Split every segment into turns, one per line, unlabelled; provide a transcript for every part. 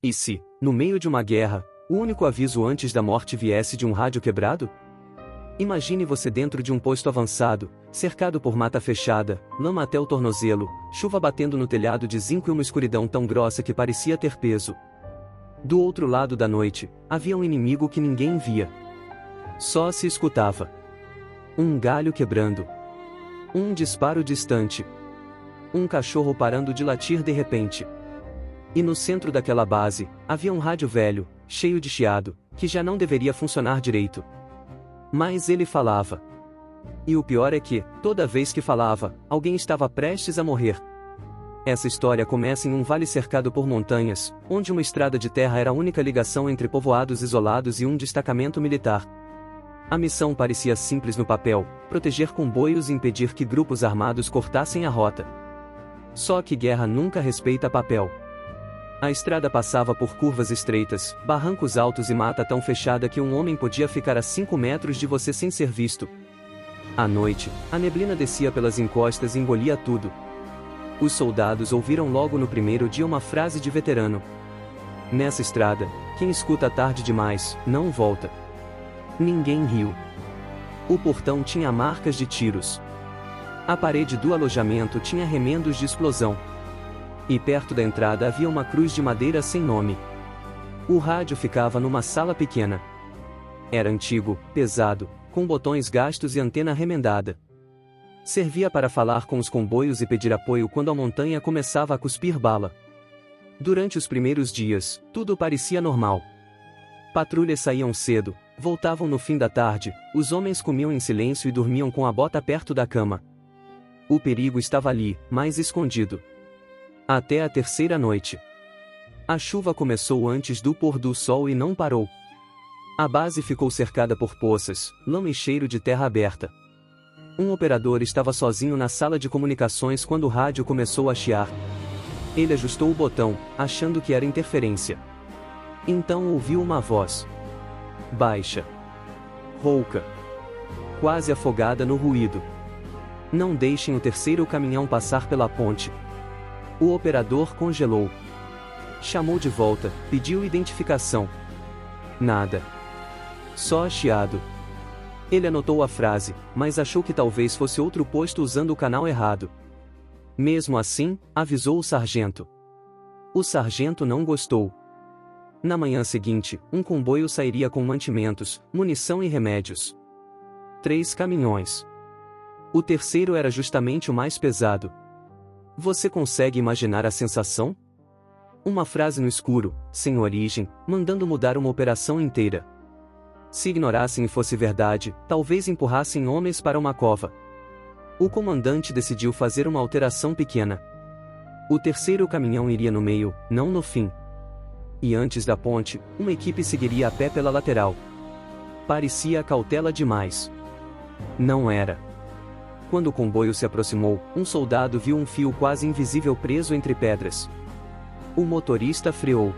E se, no meio de uma guerra, o único aviso antes da morte viesse de um rádio quebrado? Imagine você dentro de um posto avançado, cercado por mata fechada, lama até o tornozelo, chuva batendo no telhado de zinco e uma escuridão tão grossa que parecia ter peso. Do outro lado da noite, havia um inimigo que ninguém via. Só se escutava um galho quebrando, um disparo distante, um cachorro parando de latir de repente. E no centro daquela base, havia um rádio velho, cheio de chiado, que já não deveria funcionar direito. Mas ele falava. E o pior é que, toda vez que falava, alguém estava prestes a morrer. Essa história começa em um vale cercado por montanhas, onde uma estrada de terra era a única ligação entre povoados isolados e um destacamento militar. A missão parecia simples no papel: proteger comboios e impedir que grupos armados cortassem a rota. Só que guerra nunca respeita papel. A estrada passava por curvas estreitas, barrancos altos e mata tão fechada que um homem podia ficar a 5 metros de você sem ser visto. À noite, a neblina descia pelas encostas e engolia tudo. Os soldados ouviram logo no primeiro dia uma frase de veterano: "Nessa estrada, quem escuta tarde demais, não volta." Ninguém riu. O portão tinha marcas de tiros. A parede do alojamento tinha remendos de explosão. E perto da entrada havia uma cruz de madeira sem nome. O rádio ficava numa sala pequena. Era antigo, pesado, com botões gastos e antena remendada. Servia para falar com os comboios e pedir apoio quando a montanha começava a cuspir bala. Durante os primeiros dias, tudo parecia normal. Patrulhas saíam cedo, voltavam no fim da tarde, os homens comiam em silêncio e dormiam com a bota perto da cama. O perigo estava ali, mais escondido. Até a terceira noite. A chuva começou antes do pôr do sol e não parou. A base ficou cercada por poças, lama e cheiro de terra aberta. Um operador estava sozinho na sala de comunicações quando o rádio começou a chiar. Ele ajustou o botão, achando que era interferência. Então ouviu uma voz baixa, rouca, quase afogada no ruído: "Não deixem o terceiro caminhão passar pela ponte." O operador congelou. Chamou de volta, pediu identificação. Nada. Só chiado. Ele anotou a frase, mas achou que talvez fosse outro posto usando o canal errado. Mesmo assim, avisou o sargento. O sargento não gostou. Na manhã seguinte, um comboio sairia com mantimentos, munição e remédios. 3 caminhões. O terceiro era justamente o mais pesado. Você consegue imaginar a sensação? Uma frase no escuro, sem origem, mandando mudar uma operação inteira. Se ignorassem e fosse verdade, talvez empurrassem homens para uma cova. O comandante decidiu fazer uma alteração pequena. O terceiro caminhão iria no meio, não no fim. E antes da ponte, uma equipe seguiria a pé pela lateral. Parecia cautela demais. Não era. Quando o comboio se aproximou, um soldado viu um fio quase invisível preso entre pedras. O motorista freou.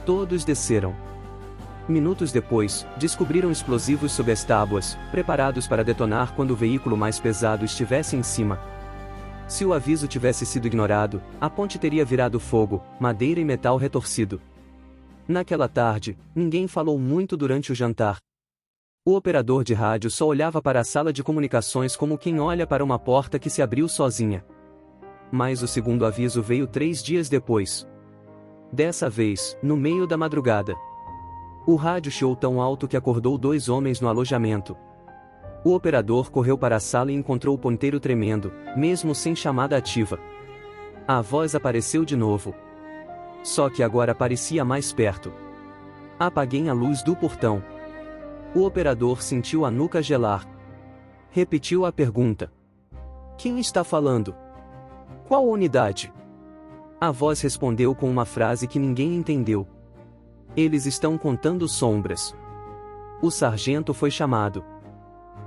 Todos desceram. Minutos depois, descobriram explosivos sob as tábuas, preparados para detonar quando o veículo mais pesado estivesse em cima. Se o aviso tivesse sido ignorado, a ponte teria virado fogo, madeira e metal retorcido. Naquela tarde, ninguém falou muito durante o jantar. O operador de rádio só olhava para a sala de comunicações como quem olha para uma porta que se abriu sozinha. Mas o segundo aviso veio 3 dias depois. Dessa vez, no meio da madrugada. O rádio chiou tão alto que acordou 2 homens no alojamento. O operador correu para a sala e encontrou o ponteiro tremendo, mesmo sem chamada ativa. A voz apareceu de novo. Só que agora parecia mais perto. Apaguem a luz do portão. O operador sentiu a nuca gelar. Repetiu a pergunta. Quem está falando? Qual unidade? A voz respondeu com uma frase que ninguém entendeu. Eles estão contando sombras. O sargento foi chamado.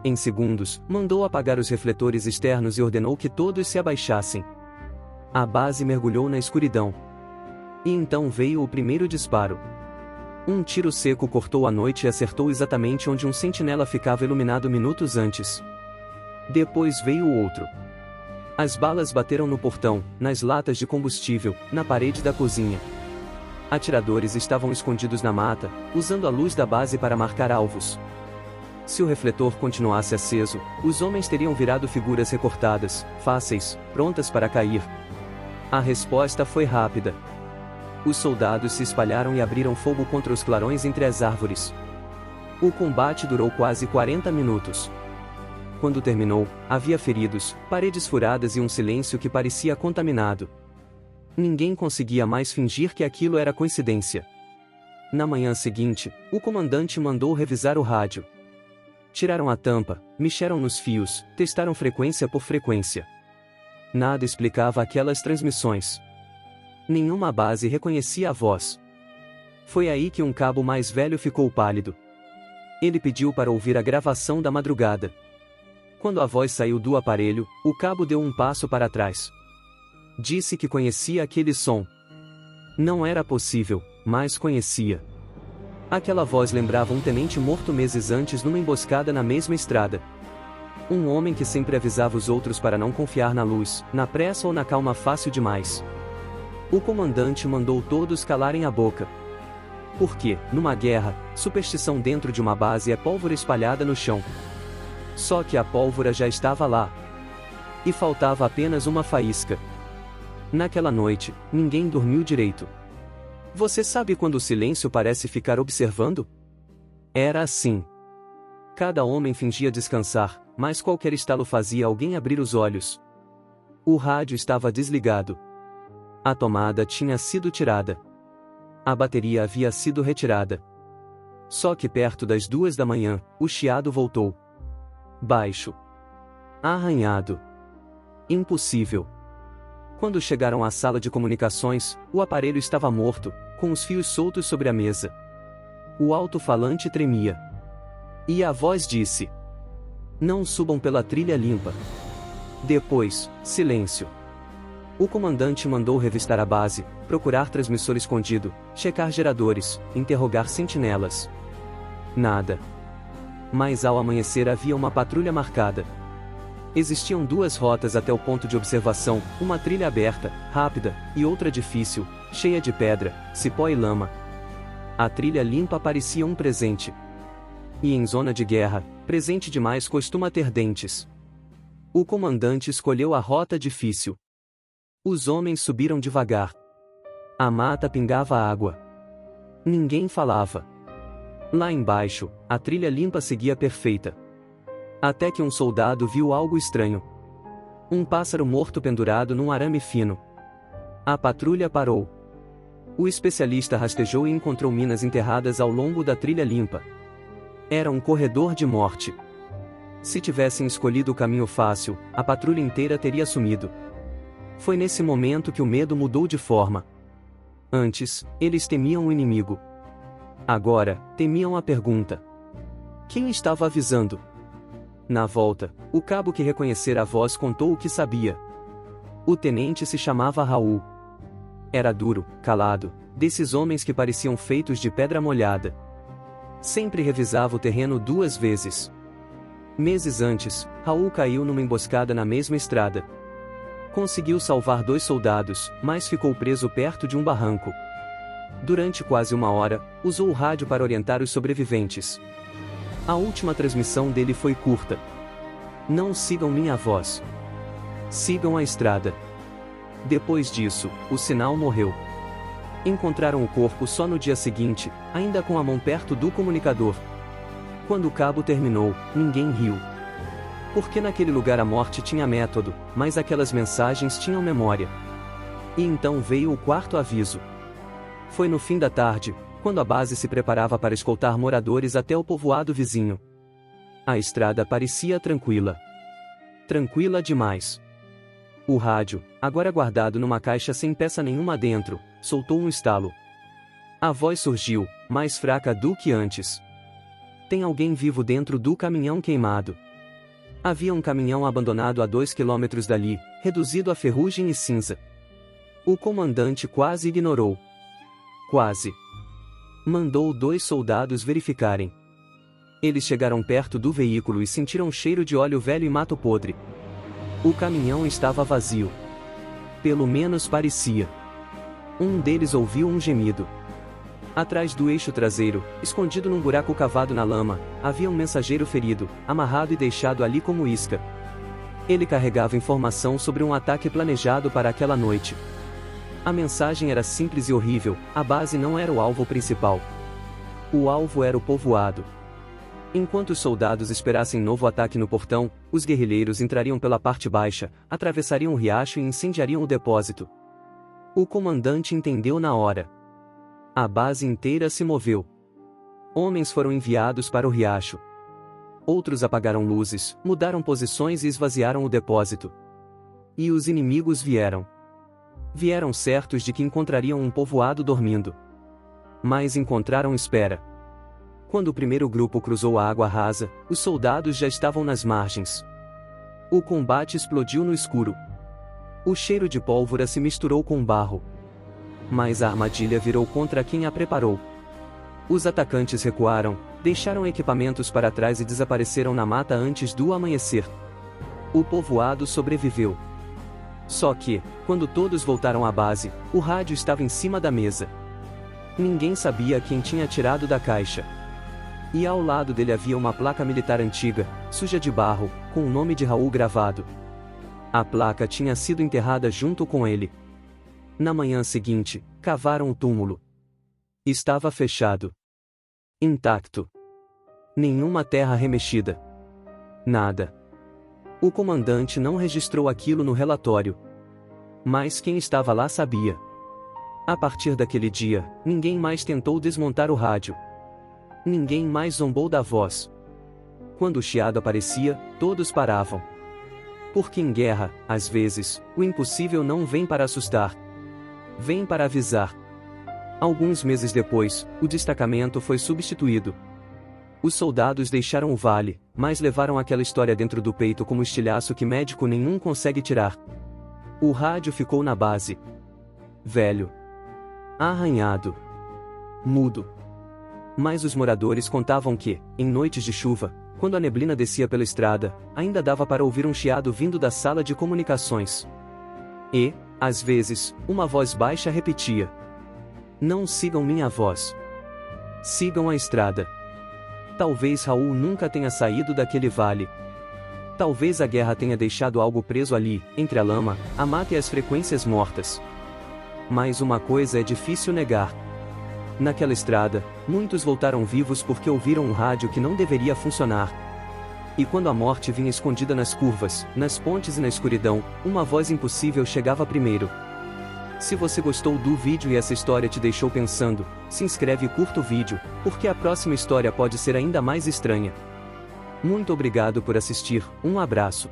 Em segundos, mandou apagar os refletores externos e ordenou que todos se abaixassem. A base mergulhou na escuridão. E então veio o primeiro disparo. Um tiro seco cortou a noite e acertou exatamente onde um sentinela ficava iluminado minutos antes. Depois veio o outro. As balas bateram no portão, nas latas de combustível, na parede da cozinha. Atiradores estavam escondidos na mata, usando a luz da base para marcar alvos. Se o refletor continuasse aceso, os homens teriam virado figuras recortadas, fáceis, prontas para cair. A resposta foi rápida. Os soldados se espalharam e abriram fogo contra os clarões entre as árvores. O combate durou quase 40 minutos. Quando terminou, havia feridos, paredes furadas e um silêncio que parecia contaminado. Ninguém conseguia mais fingir que aquilo era coincidência. Na manhã seguinte, o comandante mandou revisar o rádio. Tiraram a tampa, mexeram nos fios, testaram frequência por frequência. Nada explicava aquelas transmissões. Nenhuma base reconhecia a voz. Foi aí que um cabo mais velho ficou pálido. Ele pediu para ouvir a gravação da madrugada. Quando a voz saiu do aparelho, o cabo deu um passo para trás. Disse que conhecia aquele som. Não era possível, mas conhecia. Aquela voz lembrava um tenente morto meses antes numa emboscada na mesma estrada. Um homem que sempre avisava os outros para não confiar na luz, na pressa ou na calma fácil demais. O comandante mandou todos calarem a boca. Porque, numa guerra, superstição dentro de uma base é pólvora espalhada no chão. Só que a pólvora já estava lá. E faltava apenas uma faísca. Naquela noite, ninguém dormiu direito. Você sabe quando o silêncio parece ficar observando? Era assim. Cada homem fingia descansar, mas qualquer estalo fazia alguém abrir os olhos. O rádio estava desligado. A tomada tinha sido tirada. A bateria havia sido retirada. Só que perto das 2 da manhã, o chiado voltou. Baixo. Arranhado. Impossível. Quando chegaram à sala de comunicações, o aparelho estava morto, com os fios soltos sobre a mesa. O alto-falante tremia. E a voz disse: "Não subam pela trilha limpa." Depois, silêncio. O comandante mandou revistar a base, procurar transmissor escondido, checar geradores, interrogar sentinelas. Nada. Mas ao amanhecer havia uma patrulha marcada. Existiam 2 rotas até o ponto de observação, uma trilha aberta, rápida, e outra difícil, cheia de pedra, cipó e lama. A trilha limpa parecia um presente. E em zona de guerra, presente demais costuma ter dentes. O comandante escolheu a rota difícil. Os homens subiram devagar. A mata pingava água. Ninguém falava. Lá embaixo, a trilha limpa seguia perfeita. Até que um soldado viu algo estranho. Um pássaro morto pendurado num arame fino. A patrulha parou. O especialista rastejou e encontrou minas enterradas ao longo da trilha limpa. Era um corredor de morte. Se tivessem escolhido o caminho fácil, a patrulha inteira teria sumido. Foi nesse momento que o medo mudou de forma. Antes, eles temiam o inimigo. Agora, temiam a pergunta. Quem estava avisando? Na volta, o cabo que reconhecera a voz contou o que sabia. O tenente se chamava Raul. Era duro, calado, desses homens que pareciam feitos de pedra molhada. Sempre revisava o terreno 2 vezes. Meses antes, Raul caiu numa emboscada na mesma estrada. Conseguiu salvar 2 soldados, mas ficou preso perto de um barranco. Durante quase 1 hora, usou o rádio para orientar os sobreviventes. A última transmissão dele foi curta. Não sigam minha voz. Sigam a estrada. Depois disso, o sinal morreu. Encontraram o corpo só no dia seguinte, ainda com a mão perto do comunicador. Quando o cabo terminou, ninguém riu. Porque naquele lugar a morte tinha método, mas aquelas mensagens tinham memória. E então veio o 4º aviso. Foi no fim da tarde, quando a base se preparava para escoltar moradores até o povoado vizinho. A estrada parecia tranquila. Tranquila demais. O rádio, agora guardado numa caixa sem peça nenhuma dentro, soltou um estalo. A voz surgiu, mais fraca do que antes. Tem alguém vivo dentro do caminhão queimado. Havia um caminhão abandonado a 2 quilômetros dali, reduzido a ferrugem e cinza. O comandante quase ignorou. Quase. Mandou 2 soldados verificarem. Eles chegaram perto do veículo e sentiram cheiro de óleo velho e mato podre. O caminhão estava vazio. Pelo menos parecia. Um deles ouviu um gemido. Atrás do eixo traseiro, escondido num buraco cavado na lama, havia um mensageiro ferido, amarrado e deixado ali como isca. Ele carregava informação sobre um ataque planejado para aquela noite. A mensagem era simples e horrível: a base não era o alvo principal. O alvo era o povoado. Enquanto os soldados esperassem novo ataque no portão, os guerrilheiros entrariam pela parte baixa, atravessariam o riacho e incendiariam o depósito. O comandante entendeu na hora. A base inteira se moveu. Homens foram enviados para o riacho. Outros apagaram luzes, mudaram posições e esvaziaram o depósito. E os inimigos vieram. Vieram certos de que encontrariam um povoado dormindo. Mas encontraram espera. Quando o primeiro grupo cruzou a água rasa, os soldados já estavam nas margens. O combate explodiu no escuro. O cheiro de pólvora se misturou com barro. Mas a armadilha virou contra quem a preparou. Os atacantes recuaram, deixaram equipamentos para trás e desapareceram na mata antes do amanhecer. O povoado sobreviveu. Só que, quando todos voltaram à base, o rádio estava em cima da mesa. Ninguém sabia quem tinha tirado da caixa. E ao lado dele havia uma placa militar antiga, suja de barro, com o nome de Raul gravado. A placa tinha sido enterrada junto com ele. Na manhã seguinte, cavaram o túmulo. Estava fechado. Intacto. Nenhuma terra remexida. Nada. O comandante não registrou aquilo no relatório. Mas quem estava lá sabia. A partir daquele dia, ninguém mais tentou desmontar o rádio. Ninguém mais zombou da voz. Quando o chiado aparecia, todos paravam. Porque em guerra, às vezes, o impossível não vem para assustar. Vem para avisar. Alguns meses depois, o destacamento foi substituído. Os soldados deixaram o vale, mas levaram aquela história dentro do peito como estilhaço que médico nenhum consegue tirar. O rádio ficou na base. Velho. Arranhado. Mudo. Mas os moradores contavam que, em noites de chuva, quando a neblina descia pela estrada, ainda dava para ouvir um chiado vindo da sala de comunicações. E, às vezes, uma voz baixa repetia: "Não sigam minha voz. Sigam a estrada." Talvez Raul nunca tenha saído daquele vale. Talvez a guerra tenha deixado algo preso ali, entre a lama, a mata e as frequências mortas. Mas uma coisa é difícil negar. Naquela estrada, muitos voltaram vivos porque ouviram um rádio que não deveria funcionar. E quando a morte vinha escondida nas curvas, nas pontes e na escuridão, uma voz impossível chegava primeiro. Se você gostou do vídeo e essa história te deixou pensando, se inscreve e curta o vídeo, porque a próxima história pode ser ainda mais estranha. Muito obrigado por assistir, um abraço.